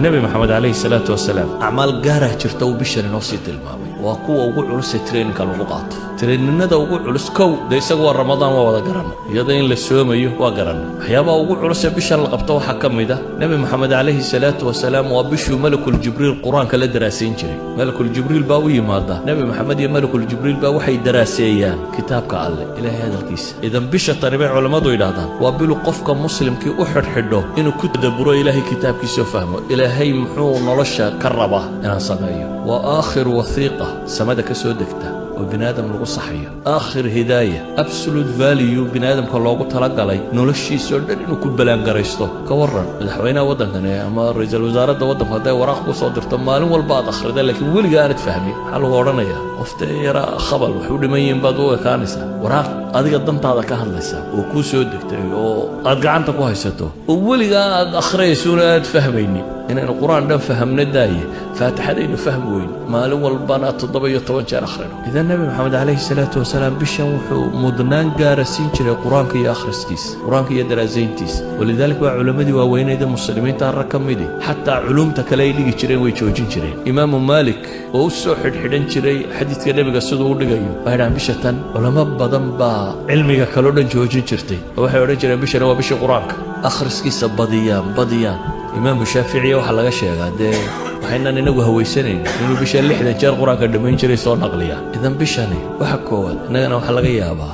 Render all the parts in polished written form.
النبي محمد عليه الصلاة والسلام أعمال قارة جرتو بشر نوصي الماوي وقوة وقوع علوس ترين كانوا لقاط ترين ندى وقوع علوس كو ده يسقوا رمضان ووضع قرن يدين للسوم أيه وقرن حيابا وقوع علوس بشر لقبطوا حكم ده نبي محمد عليه الصلاة والسلام وبشوا ملك الجبريل القرآن كلا دراسين جري ملك الجبريل باوي ماذا نبي محمد يا ملك الجبريل باوحي دراسيان كتاب قال إلى هذا الكيس إذا بشر تربيع علماء ضيدان وبلو قفك مسلم كي أحد حده إنه كتب إلهي كتاب كي سوفهمه إلهي محو نرشا كربه أنا صنعيه وآخر وثيقة سمدك سودكته وبنادم لغو صحيه آخر هداية absolute value بنادم كان لوغو تلقى لي نولشي سودر إنه كبلان قريستو كورن مدحوينا ودنكنا أما رئيس الوزارة ودن هذا وراق صدر تمالين والبعض أخر ده لكن ولي قاعد فهمي حلو ورنايا وفتيرا خبر وحول ما ينبضوا كانسة وراق أدي قدمت هذا كهل لسه وكو سودكته وأدقى كو هيستو وولي قاعد أخري سورة فهميني إن القرآن ده فهمنا داية فاتحة دينه فهم وين مالو والبنات تضبي يتوجه آخرين إذا النبي محمد عليه الصلاة والسلام بشوحو مدنان قارسين شري القرآن كي أخرستيس القرآن كي درازينتيس ولذلك بقى علماء دي وين إذا مسلمين تعركم دي حتى علوم تكلايدي شري ويشوجين شري إمام مالك ووسو حدن شري حديث كده بقصده ودقيو بعد عن بشتن علماء بدن با علمي كلودن جوجين شرتي وحي ورن شري بشر وبش قرآن أخرستيس بديان إمام الشافعي وحلا شيء هذا وحنا ننقه هويسنين إنه بيشان لحدا جار قرآن كدمين شري صار نقليا إذا بيشاني وحكوال أنا وحلا جيابا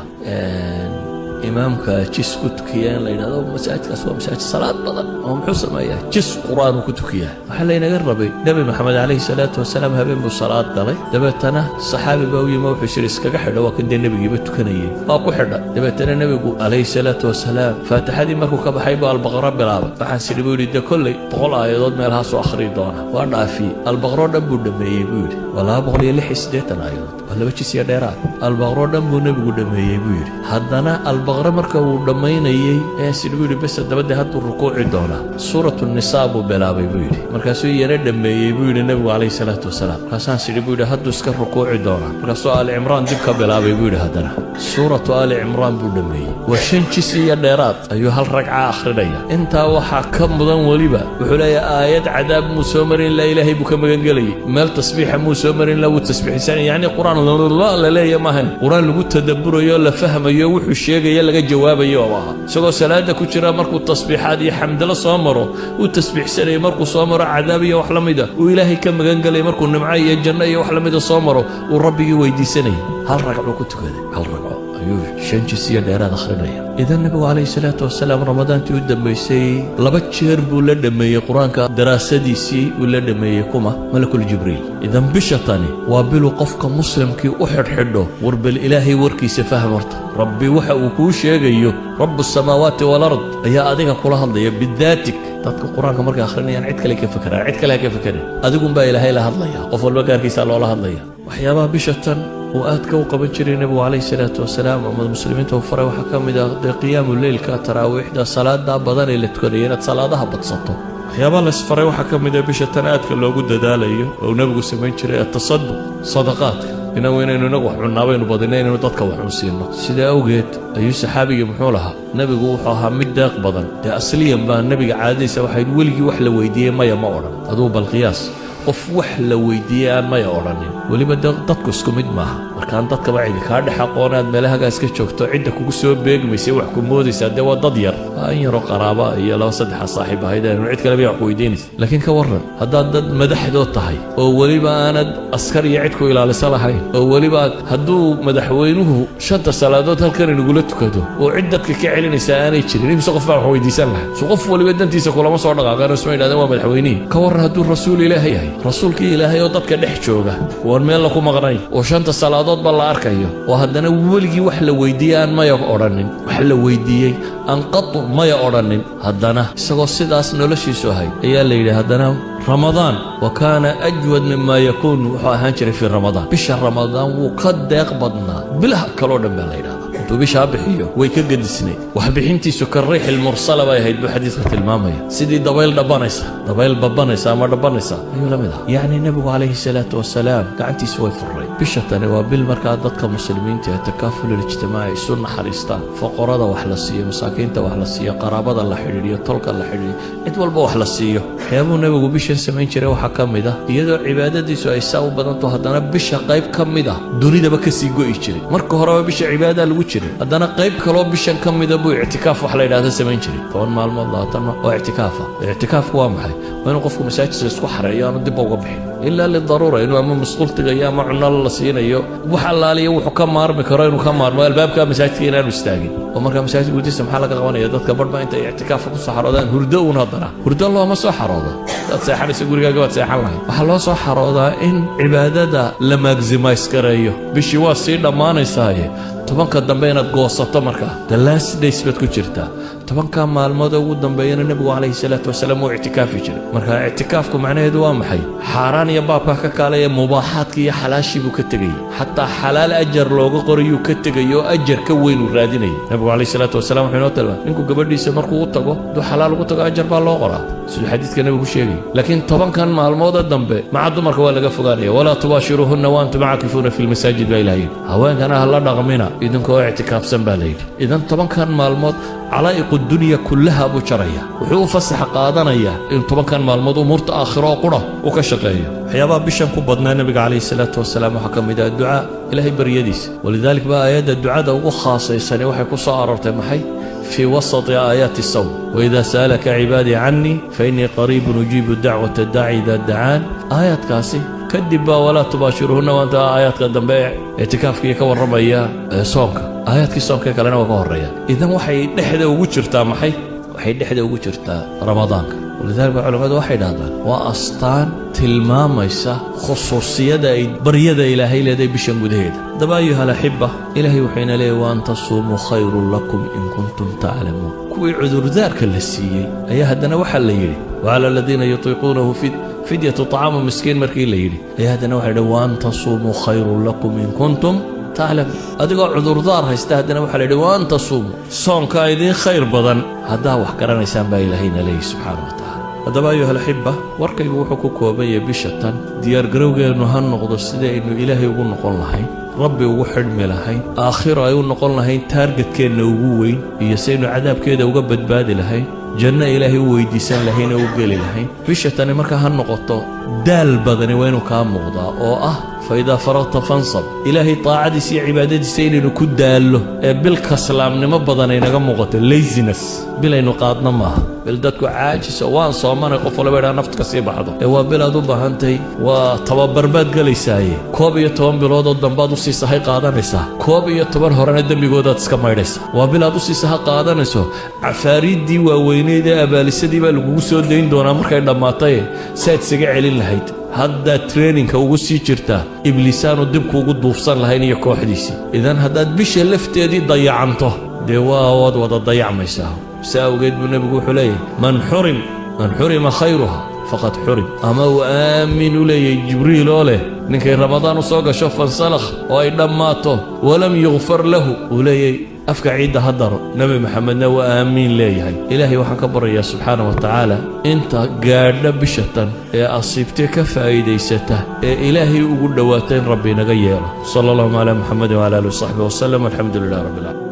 إمامك جس كتكيان لين هذا مساجد أسوأ مساجد الصلاة بدل هم حسن ما جس قرآن وكتكيان وحلا ينقربي نبي محمد عليه الصلاة والسلام هبين بالصلاة قالي دبتنا الصحابي باوي موحي شريس كحدا وكن النبي جبت كنيه أكو حدا دبتنا النبي عليه الصلاة والسلام فاتح هذه مركو كبحيبة البقرة بلعبة فحسي بيقولي ده كله طول آيات ما لها سو آخر دونا وأنا في البقرة دم بدم يقولي ولا بقولي اللي حس ده آيات ولا بتشي سيادرات البقرة دم بدم يقولي هذانا البقرة مركو دمين يي سيدبولي بس دبده هاد الركوع دونا سورة النساء بلعبة يقولي مركزو يرد دم يقولي النبي عليه الصلاة والسلام كسان سيدبولي هاد اسك الركوع دونا مركزو آل عمران دبك بلعبة يقولي هذانا سورة آل عمران بدم يي وشنشي سيادرات أيها الركعة آخر ديا أنت وحكم بدن وليبا وحلايا آيات عذاب مسومر لا إله بك مجنجلي مال تصبيح مسومر لو تسبيح ثاني يعني قرآن الله لا يا مهن قرآن لو تدبره يلا فهم يوح الشيء يلا جواب يوها سو سلاده كجرا مركو التصبيحات يا حمد الله صامره والتسبيح سري مركو صامره عذابيه وحلميده وإلهي كم مجنجلي مركو نمعي الجنة وحلميده صامره وربي ويدي سني هل رجعوا كنت كذا هل رجعوا شنجسية ديران أخرينيا إذا النبي عليه الصلاة والسلام رمضان تودم بيسي لبتشير بولا دمي قرآن كدراسة دي سي ولا دمي كما ملك الجبريل إذا بشطاني وابلو قفك مسلم كي أحد حده ورب الإلهي وركي سفهمرت ربي وحا وكوش يجيو رب السماوات والأرض يا أديك قولها الله بذاتك تذكر القرآن كمرك آخرين يعني عدك لك فكرة عدك لك فكرة أديكم بقى إلهي لها الله قفل بقى كيسال الله الله وحيابا بشطان وآتك وقبل شري النبي عليه الصلاة والسلام ومن المسلمين توفروا وحكم ده قيام الليل كتراويح ده صلاة ده بدن اللي تكرينت صلاة ده بتصطو يا بالله سفروا وحكم ده بشتان آتك اللي وجود ده ليه ونبي سمين شري التصدق صدقات إنه وين إنه نروح عنابين وبدنين إنه تتكوّح وسيلنا سيدا أوجت أي صحابي محولها نبي جوحها مدق بدن ده أصليا بقى النبي عادي سواحد ولقي وحلة ويديه ما يمورن هذا بالقياس qof wax la weydiiyay ma yooranin waliba dadku isku mid maaha markaan dadka bacidi ka dhaxaqoonaad meelaha iska joogto cidda kugu soo beegmaysa wax ku moodaysa de waa dad yar aan yaro qaraaba iyo laba saddex saaxiib ahaydeen cid kale wax ku weydiinaysa laakiin ka waran hadaa dad madaxdood tahay oo waliba aanad askar iyo cid ku ilaalisa lahayn oo waliba haduu madaxweynuhu shanta salaadood halkan inuu tukado oo cid dadka ka celinaysa aanay jirin imsa qof wax weydiisan lahaa soo qof waliba dantiisa kulama soo dhaqaaqaan isma yiraahdo waa madaxweynihi ka waran haduu rasuul ilaahay رسولك إلهي وضدك دحجوجه ورميل لكم مغني وشنت الصلاة بالله أركيه وهذا ولقي وحلا ويديان ما يقرنن وحلا ويدي أنقط ما يقرنن هذانا سقصد أصلا ولا شيء سهي يا ليلى هذانا رمضان وكان أجود مما يكون هنشر في رمضان بشهر رمضان وقد يقبضنا بلا كلون من الليلة intuu bishaa bixiyo way ka gadisnayd wax bixintiisu ka riixil mursala bay ahayd buu xadiidka tilmaamaya sidii dabayl dhabanaysa dabayl babanaysa ama dhabanaysa ayuu la mid ah yacni nebigu calayhi salaatu wasalaam gacantiisu way furray bisha tani waa bil markaa dadka muslimiinta ee takaaful ijtimaaci isu naxariistaan foqorada wax la siiyo masaakiinta wax la siiyo qaraabada la xidhiidhiyo tolka la xidhiidhiyo cid walba wax la siiyo waxyaabuu nebigu bishan samayn jiray waxaa ka mid ah iyadoo cibaadadiisu ay saa u badanto haddana bisha qayb ka mid ah dunidaba ka sii go'i jiray marka horeba bisha cibaadadaa lagu jiray haddana qayb kaloo bishan ka mida buu ictikaaf wax la yidhaahda samayn jiray 10 maalmood 20 maalmood oo ictikaafa ictikaafku waa maxay waa inuu qofku masaajidka isku xareeyo aanu dib uga bixin ilaa lidaruura inuu ama masquul tagayo ama cunno la siinayo wax allaaliya wuxuu ka maarmi karo inuu ka maarmo albaabka masaajidka inaanu istaagin oo markaa masaajid gudihiisa maxaa laga qabanaya dadka badhba intay ictikaafka ku soo xaroodaan hurdo uun haddana hurdo looma soo xaroodo dad seexanaysa gurigaaga waad seexan lahayd waxaa loo soo xaroodaa in cibaadada la maximize gareeyo bishii waa sii dhammaanaysaaye tobanka dambe inaad goosato markaa the last days baad ku jirtaa tobanka maalmood ugu dambeeyana nebigu calayhi salaatu wasalaam uu ictikaafi jiray marka ictikaafku macnaheedu waa maxay xaaraan iyo baabka ka kaalaya mubaaxaadka iyo xalaashii buu ka tegayey xataa xalaal ajar looga qorayuu ka tegay oo ajar ka weyn uu raadinayay nebigu calayhi salaatu wasalaam wuxuu inoo tilmaamay ninku gabadhiisa markuu u tago hadduu xalaal ugu tago ajar baa loo qoraa siduu xadiidka nebigu sheegay laakiin tobankan maalmooda dambe maca dumarka waa laga fogaanaya walaa tubaashiruuhunna waantum caakifuuna fi lmasaajid baa ilaha yidhi haweenkana ha la dhaqmina idinkoo ictikaafsan baa layidhi idan tobankan maalmood calaa'iqu dunya kullaha buu jaraya wuxuu u fasaxa qaadanayaa in tobankan maalmood umuurta aakhiro oo qura uu ka shaqeeyo waxyaabaha bishan ku badnaa nebiga calayhi salaatu wasalaam waxaa ka mid ah ducaa ilaahay baryadiisa walidaalik baa aayadda ducada ugu khaasaysani waxay ku soo aroortay maxay في وسط آيات الصوم وإذا سألك عبادي عني فإني قريب أجيب دعوة الداعي إذا دعان آيات كاسي كدبا ولا تباشرهن وانت آيات قدام بيع اعتكافك يكون رميا صومك آيات كي صومك كلنا وكون ريا إذا وحي نحن وجرتا محي وحي نحن وجرتا رمضانك ولذلك العلماء واحد هذا وأسطان tilmaamaysa khusuusiyada ay baryada ilaahay leedahay bishan gudaheeda daba ayuha alaxiba ilaahay wuxuuna leeyahay waan tasuumuu khayrun lakum in kuntum taclamuun kuwii cudurdaarka la siiyey ayaa haddana waxaa la yidhi wacala aladiina yutiiquunahu fidyatu طacaamu miskiin markii la yidhi ayaa haddana waxaa yidhi waan tasuumuu khayrun lakum in kuntum taclamuun adigoo cudurdaar haysta haddana waxaa la yidhi waan tasuumuu soonkaa idiin khayr badan haddaa wax garanaysaan baa ilaahayna leeyahy subxaana wa tacala haddaba ayuha alaxiba warkaygu wuxuu ku kooban yahay bisha tan diyaargarowgeennu ha noqdo sidaynu ilaahay ugu noqon lahayn rabbi ugu xidhmi lahayn aakhiro ay u noqon lahayn taargetkeenna ugu weyn iyo saynu cadaabkeeda uga badbaadi lahayn janno ilaahay u weydiisan lahayn oo u geli lahayn bisha tani markaa ha noqoto daal badani waa inuu kaa muuqdaa oo ah faidaa faragta fansab ilaahay taacadiisa iyo cibaadadiisa inaynu ku daallo ee bil kaslaamnimo badan ay naga muuqato laziness bilaynu qaadna maaha bil dadku caajisa waan soomanay qof walba idhaa nafta ka sii baxdo ee waa bil aad u baahantahay waa tababarbaad gelaysaaye 11 biloodoo dambaad u sii sahay qaadanaysaa 11 horena dembigoodaad iska maydhaysa waa bil aad u sii saha qaadanayso cafaariiddii waaweyneed ee abaalisadii baa lagugu soo dayn doonaa markay dhammaatay saad isaga celin lahayd haddaad traininka ugu sii jirtaa ibliisaanu dibkuugu duufsan lahayn iyo kooxdiisii idan haddaad bisha lafteedii dayacanto dee waad wada dayacmaysaa saa awgeed buu nebigu wuxuu leeyahay man xurima khayruha faqad xurim ama uu aamin u leeyahay jibriil oo leh ninkay ramadaan u soo gasho fansalakh oo ay dhammaato walam yugfar lahu uu leeyahay afka ciidda ha daro nebi maxamedna waa aamiin leeyahay ilaahay waxaan ka baryayaa subxaana wa tacaala inta gaadha bishatan ee asiibtee ka faa'iidaysata ee ilaahay ugu dhowaata in rabbi naga yeelo sala allahuma calaa muxamedin wala alihi wasaxbihi wasalam alxamdu lilah rabbi alcaalamiin